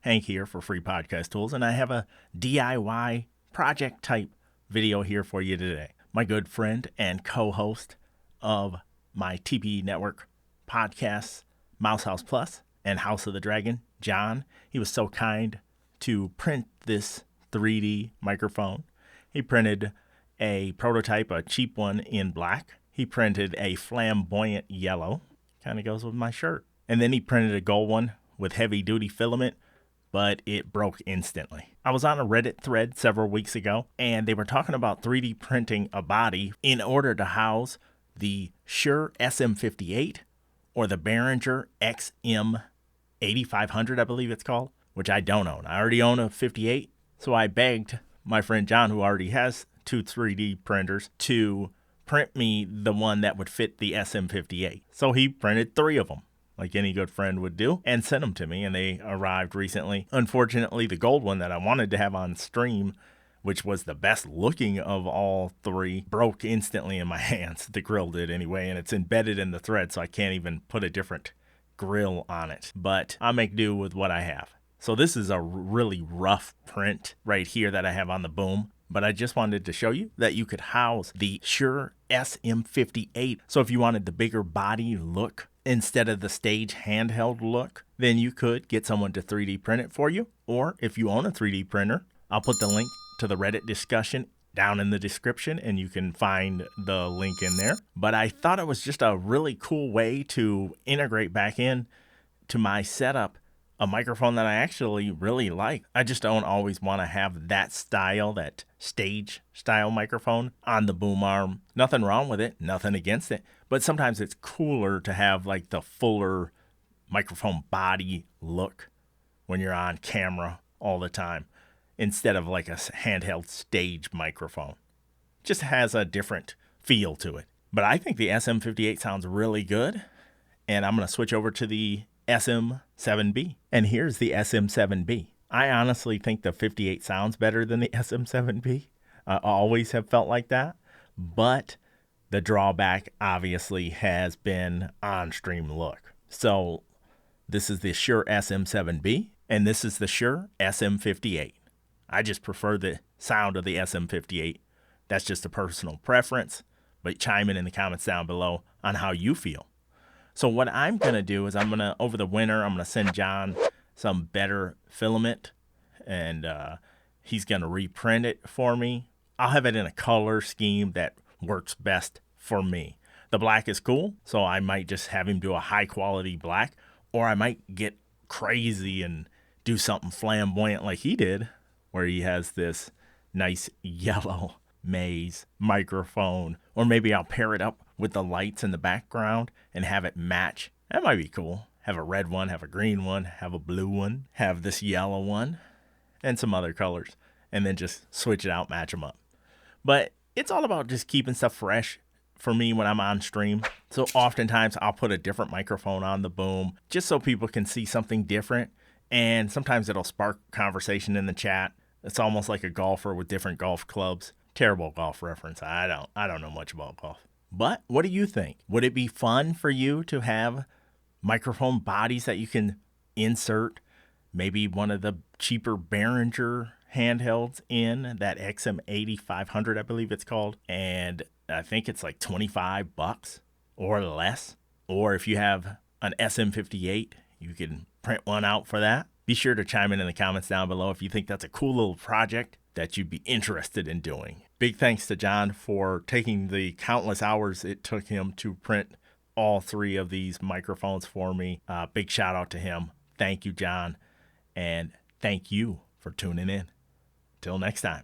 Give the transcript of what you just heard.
Hank here for Free Podcast Tools, and I have a DIY project type video here for you today. My good friend and co-host of my TPE Network podcasts, Mouse House Plus and House of the Dragon, John, he was so kind to print this 3D microphone. He printed a prototype, a cheap one in black. He printed a flamboyant yellow, kind of goes with my shirt. And then he printed a gold one with heavy duty filament, but it broke instantly. I was on a Reddit thread several weeks ago, and they were talking about 3D printing a body in order to house the Shure SM58 or the Behringer XM8500, I believe it's called, which I don't own. I already own a 58, so I begged my friend John, who already has two 3D printers, to print me the one that would fit the SM58. So he printed 3 of them, like any good friend would do, and sent them to me, and they arrived recently. Unfortunately, the gold one that I wanted to have on stream, which was the best looking of all 3, broke instantly in my hands. The grill did anyway, and it's embedded in the thread, so I can't even put a different grill on it. But I'll make do with what I have. So this is a really rough print right here that I have on the boom. But I just wanted to show you that you could house the Shure SM58. So if you wanted the bigger body look instead of the stage handheld look, then you could get someone to 3D print it for you. Or if you own a 3D printer, I'll put the link to the Reddit discussion down in the description, and you can find the link in there. But I thought it was just a really cool way to integrate back in to my setup a microphone that I actually really like. I just don't always want to have that style, that stage style microphone on the boom arm. Nothing wrong with it, nothing against it, but sometimes it's cooler to have like the fuller microphone body look when you're on camera all the time instead of like a handheld stage microphone. Just has a different feel to it. But I think the SM58 sounds really good, and I'm going to switch over to the SM7B. And here's the SM7B. I honestly think the 58 sounds better than the SM7B. I always have felt like that. But the drawback obviously has been on-stream look. So this is the Shure SM7B, and this is the Shure SM58. I just prefer the sound of the SM58. That's just a personal preference, but chime in the comments down below on how you feel. So what I'm going to do is over the winter, I'm going to send John some better filament, and he's going to reprint it for me. I'll have it in a color scheme that works best for me. The black is cool, so I might just have him do a high quality black, or I might get crazy and do something flamboyant like he did, where he has this nice yellow maze microphone, or maybe I'll pair it up with the lights in the background and have it match. That might be cool. Have a red one, have a green one, have a blue one, have this yellow one, and some other colors, and then just switch it out, match them up. But it's all about just keeping stuff fresh for me when I'm on stream. So oftentimes I'll put a different microphone on the boom just so people can see something different, and sometimes it'll spark conversation in the chat. It's almost like a golfer with different golf clubs. Terrible golf reference. I don't know much about golf. But what do you think? Would it be fun for you to have microphone bodies that you can insert maybe one of the cheaper Behringer handhelds in, that XM8500, I believe it's called, and I think it's like $25 or less? Or if you have an SM58, you can print one out for that. Be sure to chime in the comments down below if you think that's a cool little project that you'd be interested in doing. Big thanks to John for taking the countless hours it took him to print all 3 of these microphones for me. Big shout out to him. Thank you, John. And thank you for tuning in. Till next time.